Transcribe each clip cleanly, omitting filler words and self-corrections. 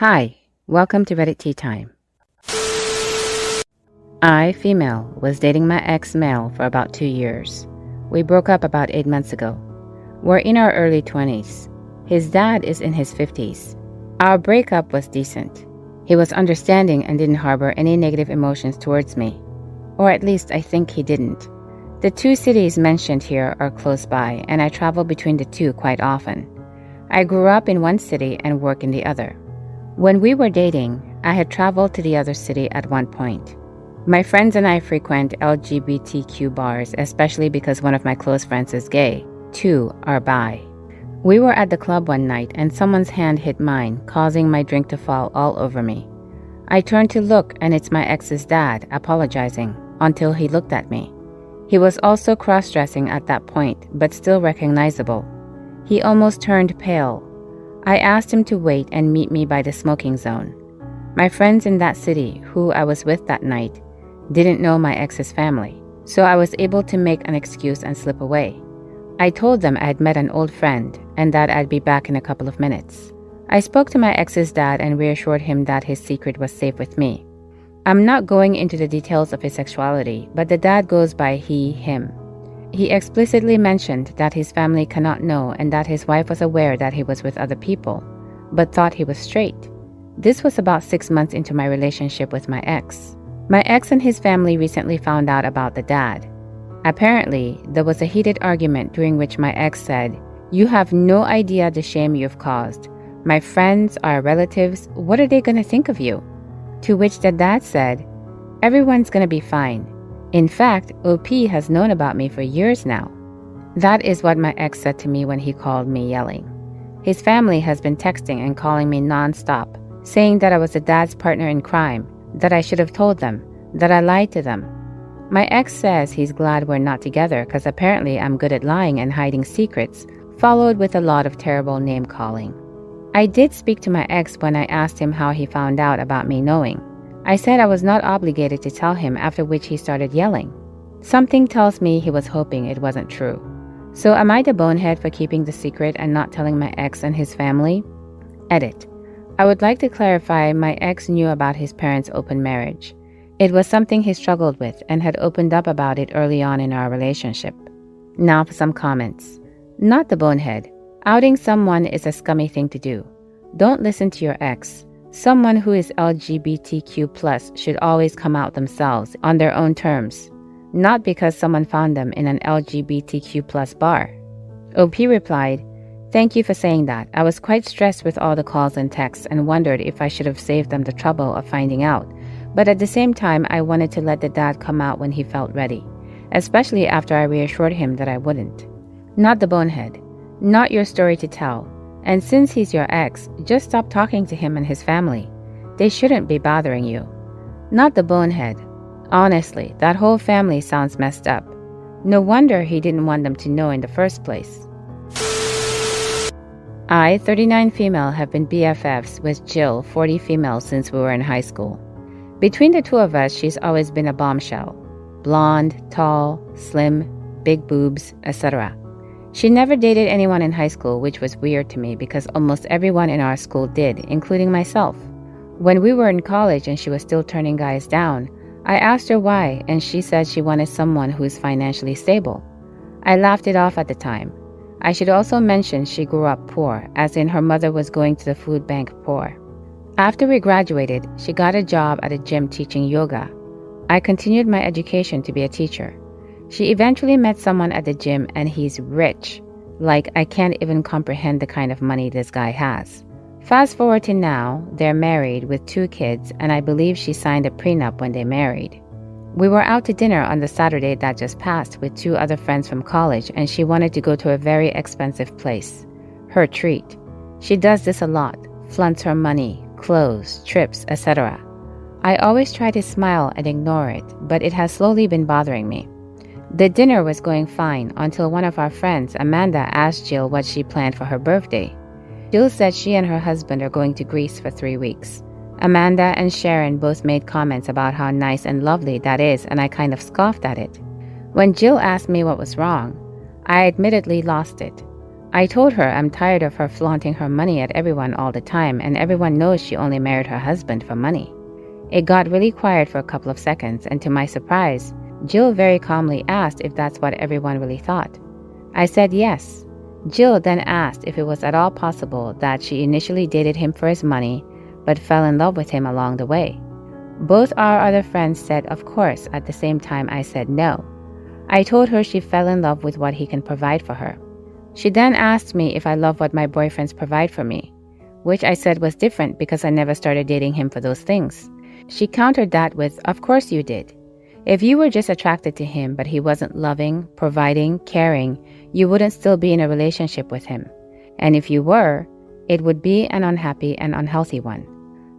Hi, welcome to Reddit Tea Time. I, female, was dating my ex, male, for about 2 years. We broke up about 8 months ago. We're in our early 20s. His dad is in his 50s. Our breakup was decent. He was understanding and didn't harbor any negative emotions towards me. Or at least I think he didn't. The two cities mentioned here are close by, and I travel between the two quite often. I grew up in one city and work in the other. When we were dating, I had traveled to the other city at one point. My friends and I frequent LGBTQ bars, especially because one of my close friends is gay. 2 are bi. We were at the club one night and someone's hand hit mine, causing my drink to fall all over me. I turned to look and it's my ex's dad, apologizing, until he looked at me. He was also cross-dressing at that point, but still recognizable. He almost turned pale. I asked him to wait and meet me by the smoking zone. My friends in that city, who I was with that night, didn't know my ex's family, so I was able to make an excuse and slip away. I told them I had met an old friend and that I'd be back in a couple of minutes. I spoke to my ex's dad and reassured him that his secret was safe with me. I'm not going into the details of his sexuality, but the dad goes by he, him. He explicitly mentioned that his family cannot know and that his wife was aware that he was with other people, but thought he was straight. This was about 6 months into my relationship with my ex. My ex and his family recently found out about the dad. Apparently, there was a heated argument during which my ex said, "You have no idea the shame you've caused. My friends, our relatives, what are they going to think of you?" To which the dad said, "Everyone's going to be fine. In fact, OP has known about me for years now." That is what my ex said to me when he called me yelling. His family has been texting and calling me non-stop, saying that I was the dad's partner in crime, that I should have told them, that I lied to them. My ex says he's glad we're not together because apparently I'm good at lying and hiding secrets, followed with a lot of terrible name-calling. I did speak to my ex when I asked him how he found out about me knowing. I said I was not obligated to tell him, after which he started yelling. Something tells me he was hoping it wasn't true. So am I the bonehead for keeping the secret and not telling my ex and his family? Edit. I would like to clarify my ex knew about his parents' open marriage. It was something he struggled with and had opened up about it early on in our relationship. Now for some comments. Not the bonehead. Outing someone is a scummy thing to do. Don't listen to your ex. Someone who is LGBTQ+ should always come out themselves on their own terms, not because someone found them in an LGBTQ+ bar. OP replied, "Thank you for saying that. I was quite stressed with all the calls and texts and wondered if I should have saved them the trouble of finding out. But at the same time, I wanted to let the dad come out when he felt ready, especially after I reassured him that I wouldn't." Not the bonehead. Not your story to tell. And since he's your ex, just stop talking to him and his family. They shouldn't be bothering you. Not the bonehead. Honestly, that whole family sounds messed up. No wonder he didn't want them to know in the first place. I, 39 female, have been BFFs with Jill, 40 female, since we were in high school. Between the two of us, she's always been a bombshell. Blonde, tall, slim, big boobs, etc. She never dated anyone in high school, which was weird to me because almost everyone in our school did, including myself. When we were in college and she was still turning guys down, I asked her why, and she said she wanted someone who is financially stable. I laughed it off at the time. I should also mention she grew up poor, as in her mother was going to the food bank poor. After we graduated, she got a job at a gym teaching yoga. I continued my education to be a teacher. She eventually met someone at the gym and he's rich. Like, I can't even comprehend the kind of money this guy has. Fast forward to now, they're married with 2 kids and I believe she signed a prenup when they married. We were out to dinner on the Saturday that just passed with 2 other friends from college and she wanted to go to a very expensive place. Her treat. She does this a lot, flaunts her money, clothes, trips, etc. I always try to smile and ignore it, but it has slowly been bothering me. The dinner was going fine until one of our friends, Amanda, asked Jill what she planned for her birthday. Jill said she and her husband are going to Greece for 3 weeks. Amanda and Sharon both made comments about how nice and lovely that is, and I kind of scoffed at it. When Jill asked me what was wrong, I admittedly lost it. I told her I'm tired of her flaunting her money at everyone all the time, and everyone knows she only married her husband for money. It got really quiet for a couple of seconds, and to my surprise, Jill very calmly asked if that's what everyone really thought. I said yes. Jill then asked if it was at all possible that she initially dated him for his money, but fell in love with him along the way. Both our other friends said of course. At the same time, I said no. I told her she fell in love with what he can provide for her. She then asked me if I love what my boyfriends provide for me, which I said was different because I never started dating him for those things. She countered that with, of course you did. If you were just attracted to him but he wasn't loving, providing, caring, you wouldn't still be in a relationship with him. And if you were, it would be an unhappy and unhealthy one.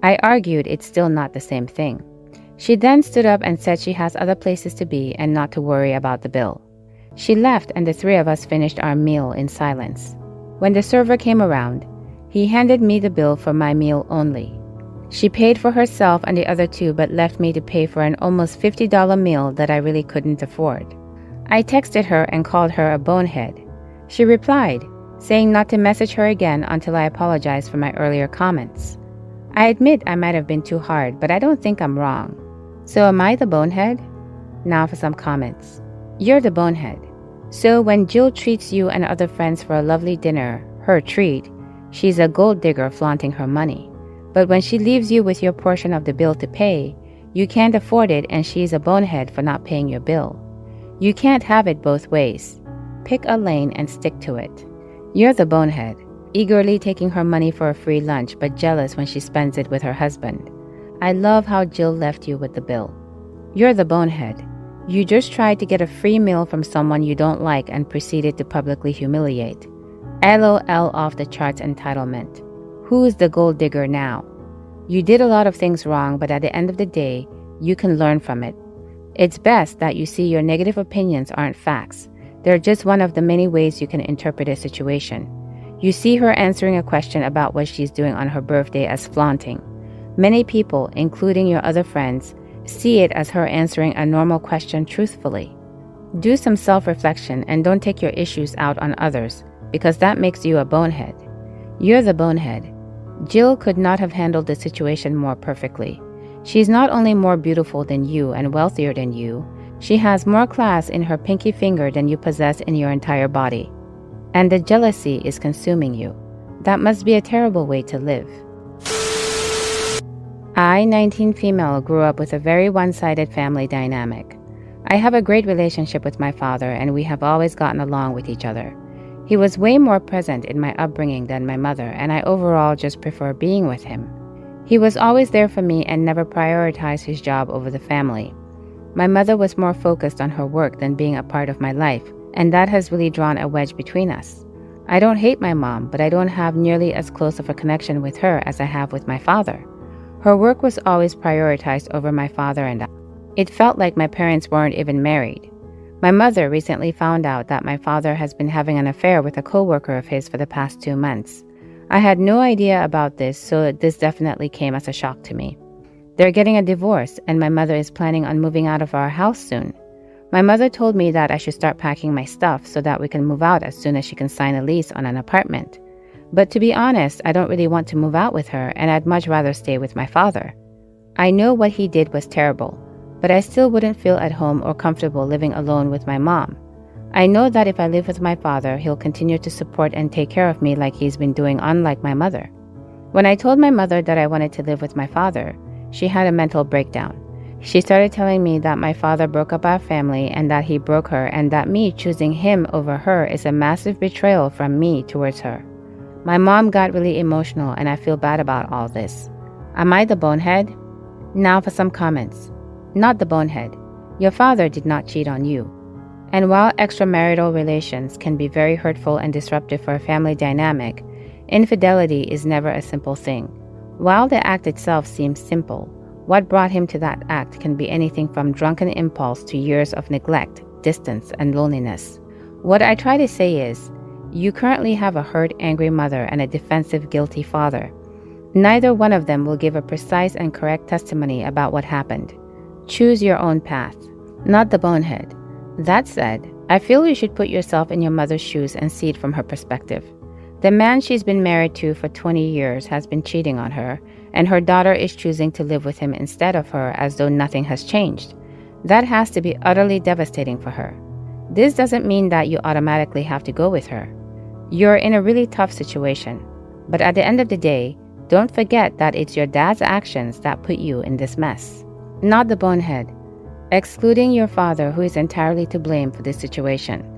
I argued it's still not the same thing. She then stood up and said she has other places to be and not to worry about the bill. She left and the three of us finished our meal in silence. When the server came around, he handed me the bill for my meal only. She paid for herself and the other two but left me to pay for an almost $50 meal that I really couldn't afford. I texted her and called her a bonehead. She replied, saying not to message her again until I apologized for my earlier comments. I admit I might have been too hard, but I don't think I'm wrong. So am I the bonehead? Now for some comments. You're the bonehead. So when Jill treats you and other friends for a lovely dinner, her treat, she's a gold digger flaunting her money. But when she leaves you with your portion of the bill to pay, you can't afford it and she's a bonehead for not paying your bill. You can't have it both ways. Pick a lane and stick to it. You're the bonehead, eagerly taking her money for a free lunch but jealous when she spends it with her husband. I love how Jill left you with the bill. You're the bonehead. You just tried to get a free meal from someone you don't like and proceeded to publicly humiliate. LOL off the charts entitlement. Who's the gold digger now? You did a lot of things wrong, but at the end of the day, you can learn from it. It's best that you see your negative opinions aren't facts. They're just one of the many ways you can interpret a situation. You see her answering a question about what she's doing on her birthday as flaunting. Many people, including your other friends, see it as her answering a normal question truthfully. Do some self-reflection and don't take your issues out on others, because that makes you a bonehead. You're the bonehead. Jill could not have handled the situation more perfectly. She's not only more beautiful than you and wealthier than you, she has more class in her pinky finger than you possess in your entire body. And the jealousy is consuming you. That must be a terrible way to live. I, 19 female, grew up with a very one-sided family dynamic. I have a great relationship with my father and we have always gotten along with each other. He was way more present in my upbringing than my mother, and I overall just prefer being with him. He was always there for me and never prioritized his job over the family. My mother was more focused on her work than being a part of my life, and that has really drawn a wedge between us. I don't hate my mom, but I don't have nearly as close of a connection with her as I have with my father. Her work was always prioritized over my father and I. It felt like my parents weren't even married. My mother recently found out that my father has been having an affair with a coworker of his for the past 2 months. I had no idea about this, so this definitely came as a shock to me. They're getting a divorce, and my mother is planning on moving out of our house soon. My mother told me that I should start packing my stuff so that we can move out as soon as she can sign a lease on an apartment. But to be honest, I don't really want to move out with her, and I'd much rather stay with my father. I know what he did was terrible, but I still wouldn't feel at home or comfortable living alone with my mom. I know that if I live with my father, he'll continue to support and take care of me like he's been doing, unlike my mother. When I told my mother that I wanted to live with my father, she had a mental breakdown. She started telling me that my father broke up our family and that he broke her, and that me choosing him over her is a massive betrayal from me towards her. My mom got really emotional and I feel bad about all this. Am I the bonehead? Now for some comments. Not the bonehead. Your father did not cheat on you. And while extramarital relations can be very hurtful and disruptive for a family dynamic, infidelity is never a simple thing. While the act itself seems simple, what brought him to that act can be anything from drunken impulse to years of neglect, distance, and loneliness. What I try to say is, you currently have a hurt, angry mother and a defensive, guilty father. Neither one of them will give a precise and correct testimony about what happened. Choose your own path. Not the bonehead. That said, I feel you should put yourself in your mother's shoes and see it from her perspective. The man she's been married to for 20 years has been cheating on her, and her daughter is choosing to live with him instead of her as though nothing has changed. That has to be utterly devastating for her. This doesn't mean that you automatically have to go with her. You're in a really tough situation, but at the end of the day, don't forget that it's your dad's actions that put you in this mess, not the bonehead, excluding your father, who is entirely to blame for this situation.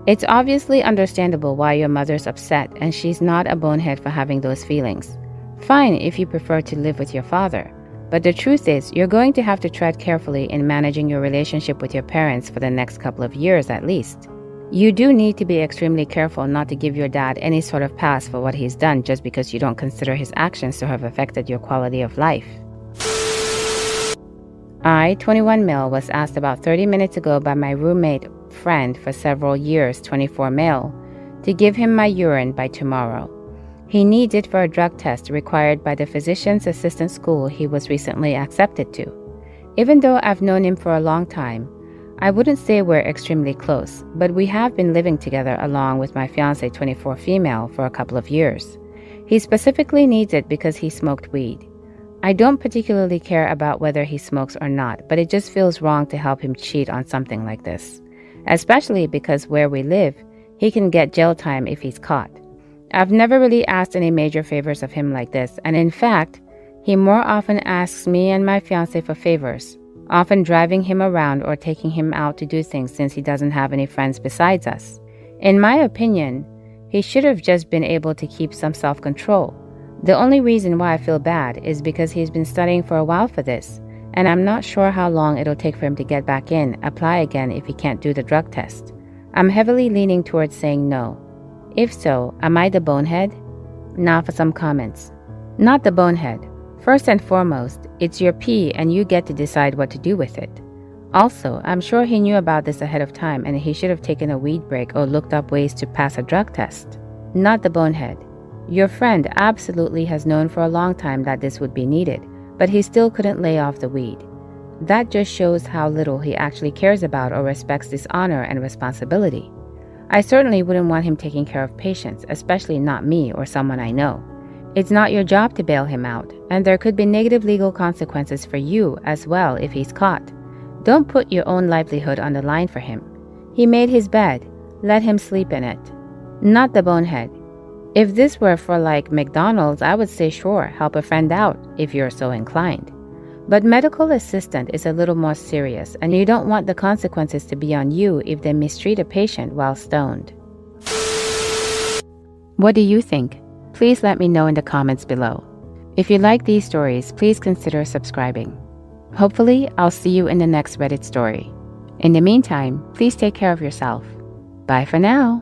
It's obviously understandable why your mother's upset, and she's not a bonehead for having those feelings. Fine if you prefer to live with your father, but the truth is you're going to have to tread carefully in managing your relationship with your parents for the next couple of years at least. You do need to be extremely careful not to give your dad any sort of pass for what he's done just because you don't consider his actions to have affected your quality of life. I, 21 male, was asked about 30 minutes ago by my roommate friend for several years, 24 male, to give him my urine by tomorrow. He needs it for a drug test required by the physician's assistant school he was recently accepted to. Even though I've known him for a long time, I wouldn't say we're extremely close, but we have been living together along with my fiancée, 24 female, for a couple of years. He specifically needs it because he smoked weed. I don't particularly care about whether he smokes or not, but it just feels wrong to help him cheat on something like this, especially because where we live, he can get jail time if he's caught. I've never really asked any major favors of him like this, and in fact, he more often asks me and my fiancé for favors, often driving him around or taking him out to do things since he doesn't have any friends besides us. In my opinion, he should have just been able to keep some self-control. The only reason why I feel bad is because he's been studying for a while for this, and I'm not sure how long it'll take for him to get back in, apply again if he can't do the drug test. I'm heavily leaning towards saying no. If so, am I the bonehead? Now for some comments. Not the bonehead. First and foremost, it's your pee and you get to decide what to do with it. Also, I'm sure he knew about this ahead of time and he should have taken a weed break or looked up ways to pass a drug test. Not the bonehead. Your friend absolutely has known for a long time that this would be needed, but he still couldn't lay off the weed. That just shows how little he actually cares about or respects this honor and responsibility. I certainly wouldn't want him taking care of patients, especially not me or someone I know. It's not your job to bail him out, and there could be negative legal consequences for you as well if he's caught. Don't put your own livelihood on the line for him. He made his bed. Let him sleep in it. Not the bonehead. If this were for like McDonald's, I would say sure, help a friend out if you're so inclined. But medical assistant is a little more serious, and you don't want the consequences to be on you if they mistreat a patient while stoned. What do you think? Please let me know in the comments below. If you like these stories, please consider subscribing. Hopefully, I'll see you in the next Reddit story. In the meantime, please take care of yourself. Bye for now.